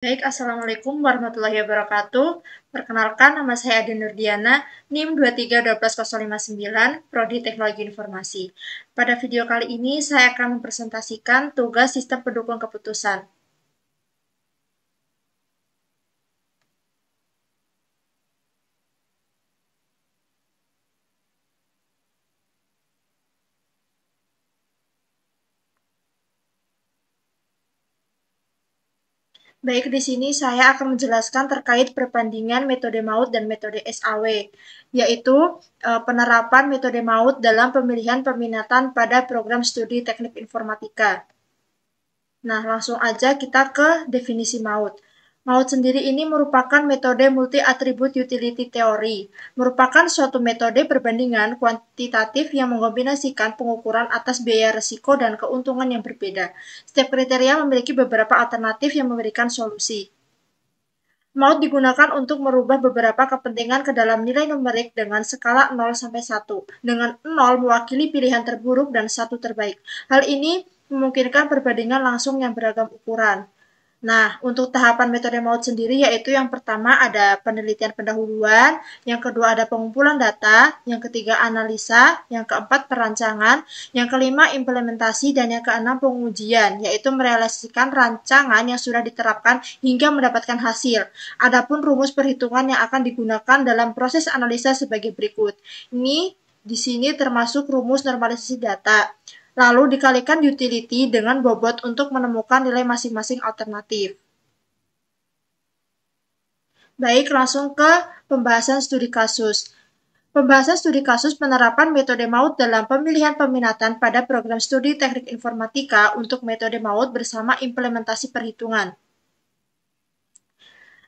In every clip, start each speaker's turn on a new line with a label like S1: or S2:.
S1: Baik, Assalamualaikum warahmatullahi wabarakatuh. Perkenalkan, nama saya Adi Nurdiana, NIM 2312059, Prodi Teknologi Informasi. Pada video kali ini, saya akan mempresentasikan tugas sistem pendukung keputusan. Baik, di sini saya akan menjelaskan terkait perbandingan metode MAUT dan metode SAW, yaitu penerapan metode MAUT dalam pemilihan peminatan pada program studi teknik informatika. Nah, langsung aja kita ke definisi MAUT. MAUT sendiri ini merupakan metode multi-attribute utility theory, merupakan suatu metode perbandingan kuantitatif yang mengombinasikan pengukuran atas biaya risiko dan keuntungan yang berbeda. Setiap kriteria memiliki beberapa alternatif yang memberikan solusi. MAUT digunakan untuk merubah beberapa kepentingan ke dalam nilai numerik dengan skala 0 sampai 1, dengan 0 mewakili pilihan terburuk dan 1 terbaik. Hal ini memungkinkan perbandingan langsung yang beragam ukuran. Nah, untuk tahapan metode MAUT sendiri yaitu yang pertama ada penelitian pendahuluan, yang kedua ada pengumpulan data, yang ketiga analisa, yang keempat perancangan, yang kelima implementasi, dan yang keenam pengujian, yaitu merealisasikan rancangan yang sudah diterapkan hingga mendapatkan hasil. Adapun rumus perhitungan yang akan digunakan dalam proses analisa sebagai berikut. Ini di sini termasuk rumus normalisasi data. Lalu dikalikan utility dengan bobot untuk menemukan nilai masing-masing alternatif. Baik, langsung ke pembahasan studi kasus. Pembahasan studi kasus penerapan metode MAUT dalam pemilihan peminatan pada program studi teknik informatika untuk metode MAUT bersama implementasi perhitungan.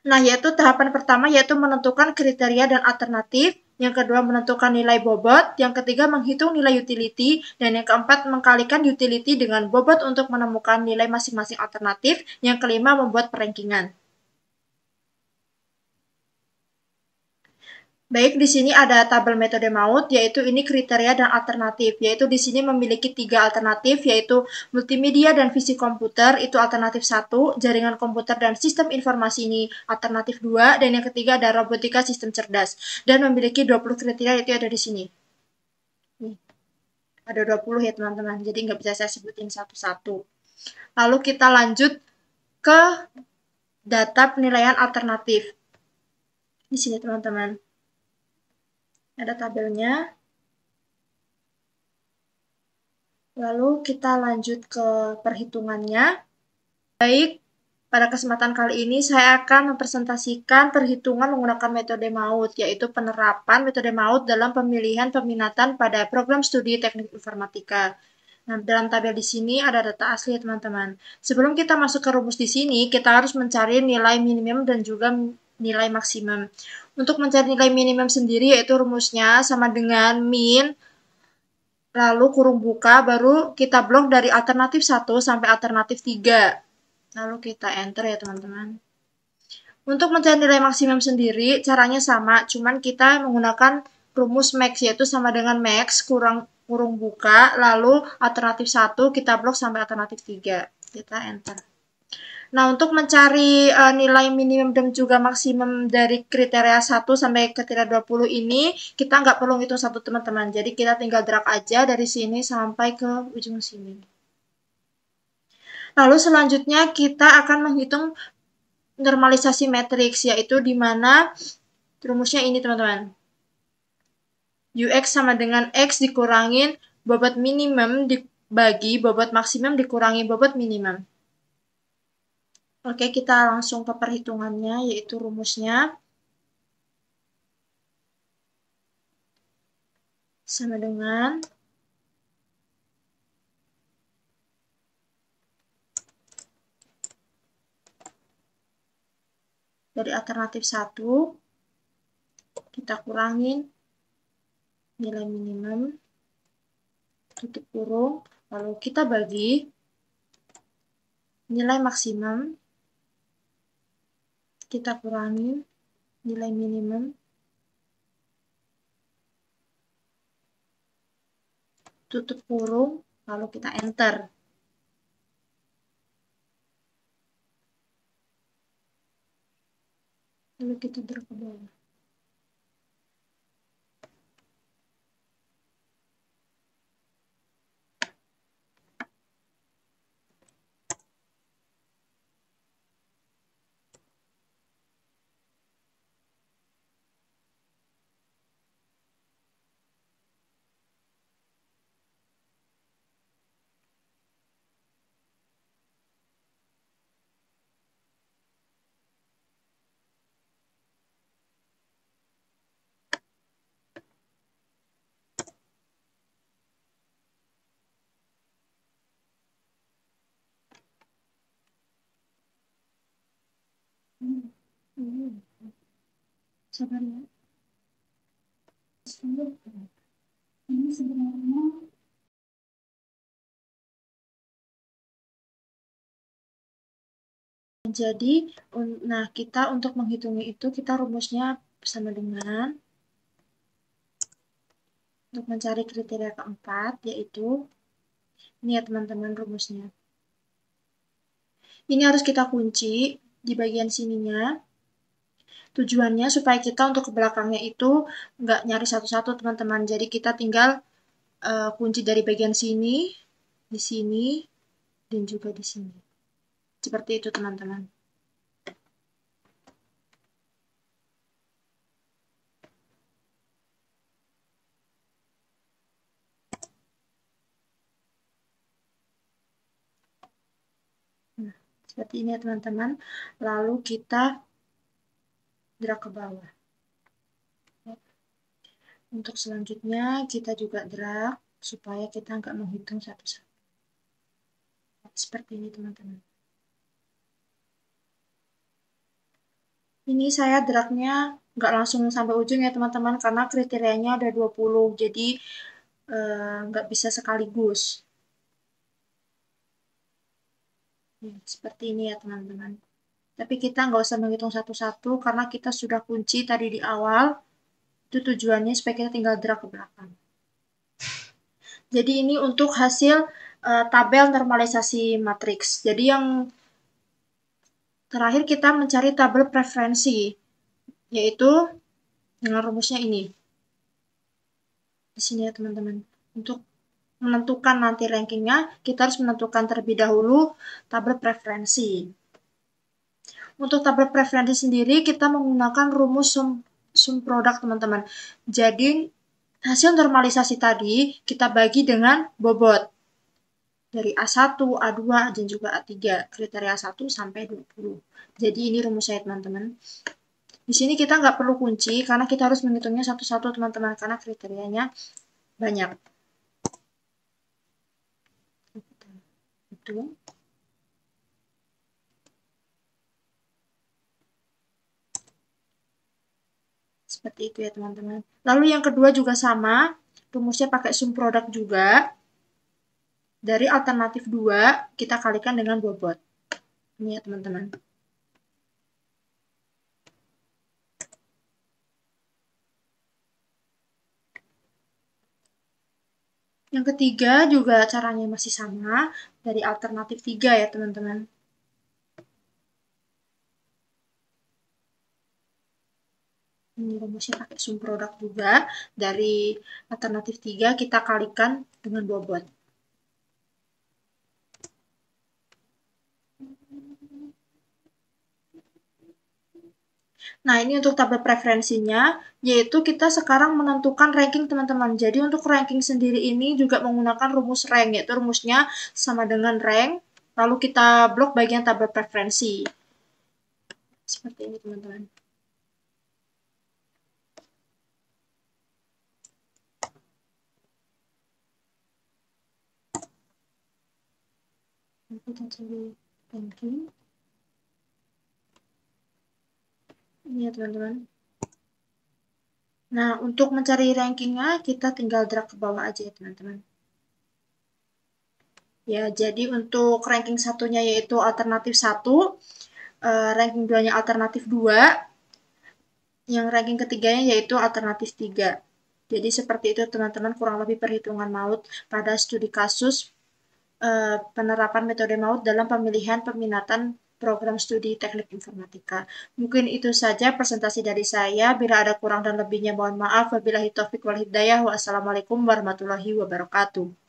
S1: Nah, yaitu tahapan pertama yaitu menentukan kriteria dan alternatif, yang kedua menentukan nilai bobot, yang ketiga menghitung nilai utility, dan yang keempat mengkalikan utility dengan bobot untuk menemukan nilai masing-masing alternatif, yang kelima membuat perankingan. Baik, di sini ada tabel metode MAUT, yaitu ini kriteria dan alternatif, yaitu di sini memiliki 3 alternatif, yaitu multimedia dan visi komputer, itu alternatif 1, jaringan komputer dan sistem informasi ini alternatif 2, dan yang ketiga ada robotika sistem cerdas, dan memiliki 20 kriteria, itu ada di sini. Nih, ada 20 ya teman-teman, jadi nggak bisa saya sebutin satu-satu. Lalu kita lanjut ke data penilaian alternatif. Di sini teman-teman. Ada tabelnya. Lalu kita lanjut ke perhitungannya. Baik, pada kesempatan kali ini saya akan mempresentasikan perhitungan menggunakan metode MAUT, yaitu penerapan metode MAUT dalam pemilihan peminatan pada program studi teknik informatika. Nah, dalam tabel di sini ada data asli, teman-teman. Sebelum kita masuk ke rumus di sini, kita harus mencari nilai minimum dan juga nilai maksimum. Untuk mencari nilai minimum sendiri, yaitu rumusnya sama dengan min, lalu kurung buka, baru kita blok dari alternatif 1 sampai alternatif 3. Lalu kita enter ya teman-teman. Untuk mencari nilai maksimum sendiri, caranya sama, cuman kita menggunakan rumus max, yaitu sama dengan max kurung buka, lalu alternatif 1 kita blok sampai alternatif 3. Kita enter. Nah, untuk mencari nilai minimum dan juga maksimum dari kriteria 1 sampai kriteria 20 ini, kita nggak perlu hitung satu teman-teman. Jadi kita tinggal drag aja dari sini sampai ke ujung sini. Lalu selanjutnya kita akan menghitung normalisasi matriks, yaitu di mana rumusnya ini teman-teman. UX sama dengan X dikurangin bobot minimum dibagi bobot maksimum dikurangi bobot minimum. Oke, kita langsung ke perhitungannya, yaitu rumusnya. Sama dengan dari alternatif 1, kita kurangin nilai minimum, tutup kurung, lalu kita bagi nilai maksimum, kita kurangin nilai minimum, tutup kurung, lalu kita enter. Lalu kita drag ke bawah. Sabar ya. Ini sebenarnya jadi, nah kita untuk menghitungnya itu kita rumusnya sama dengan untuk mencari kriteria keempat, yaitu ini ya teman-teman rumusnya. Ini harus kita kunci di bagian sininya. Tujuannya supaya kita untuk ke belakangnya itu nggak nyari satu-satu teman-teman. Jadi kita tinggal kunci dari bagian sini, di sini, dan juga di sini. Seperti itu teman-teman. Nah, seperti ini ya teman-teman. Lalu kita drag ke bawah. Untuk selanjutnya kita juga drag supaya kita nggak menghitung satu-satu. Seperti ini teman-teman. Ini saya dragnya nggak langsung sampai ujung ya teman-teman, karena kriterianya ada 20, jadi nggak bisa sekaligus. Seperti ini ya teman-teman. Tapi kita nggak usah menghitung satu-satu, karena kita sudah kunci tadi di awal. Itu tujuannya supaya kita tinggal drag ke belakang. Jadi ini untuk hasil tabel normalisasi matriks. Jadi yang terakhir kita mencari tabel preferensi, yaitu dengan rumusnya ini. Di sini ya teman-teman. Untuk menentukan nanti rankingnya, kita harus menentukan terlebih dahulu tabel preferensi. Untuk tabel preferensi sendiri, kita menggunakan rumus sum produk teman-teman. Jadi, hasil normalisasi tadi kita bagi dengan bobot. Dari A1, A2, dan juga A3. Kriteria 1 sampai 20. Jadi ini rumusnya teman-teman. Di sini kita nggak perlu kunci, karena kita harus menghitungnya satu-satu teman-teman, karena kriterianya banyak. Itu. Seperti itu ya teman-teman. Lalu yang kedua juga sama, rumusnya pakai sum produk juga. Dari alternatif 2, kita kalikan dengan bobot. Ini ya teman-teman. Yang ketiga juga caranya masih sama, dari alternatif 3 ya teman-teman. Ini rumusnya pakai sum produk juga. Dari alternatif 3 kita kalikan dengan bobot. Nah, ini untuk tabel preferensinya, yaitu kita sekarang menentukan ranking teman-teman. Jadi untuk ranking sendiri ini juga menggunakan rumus rank, yaitu rumusnya sama dengan rank, lalu kita blok bagian tabel preferensi. Seperti ini teman-teman. Kita cari ranking. Ini ya teman-teman. Nah, untuk mencari rankingnya, kita tinggal drag ke bawah aja ya teman-teman. Ya, jadi untuk ranking satunya yaitu alternatif 1, ranking 2-nya alternatif 2, yang ranking ketiganya yaitu alternatif 3. Jadi seperti itu teman-teman kurang lebih perhitungan MAUT pada studi kasus penerapan metode MAUT dalam pemilihan peminatan program studi teknik informatika. Mungkin itu saja presentasi dari saya. Bila ada kurang dan lebihnya mohon maaf. Wabillahi taufiq wal hidayah. Wassalamualaikum warahmatullahi wabarakatuh.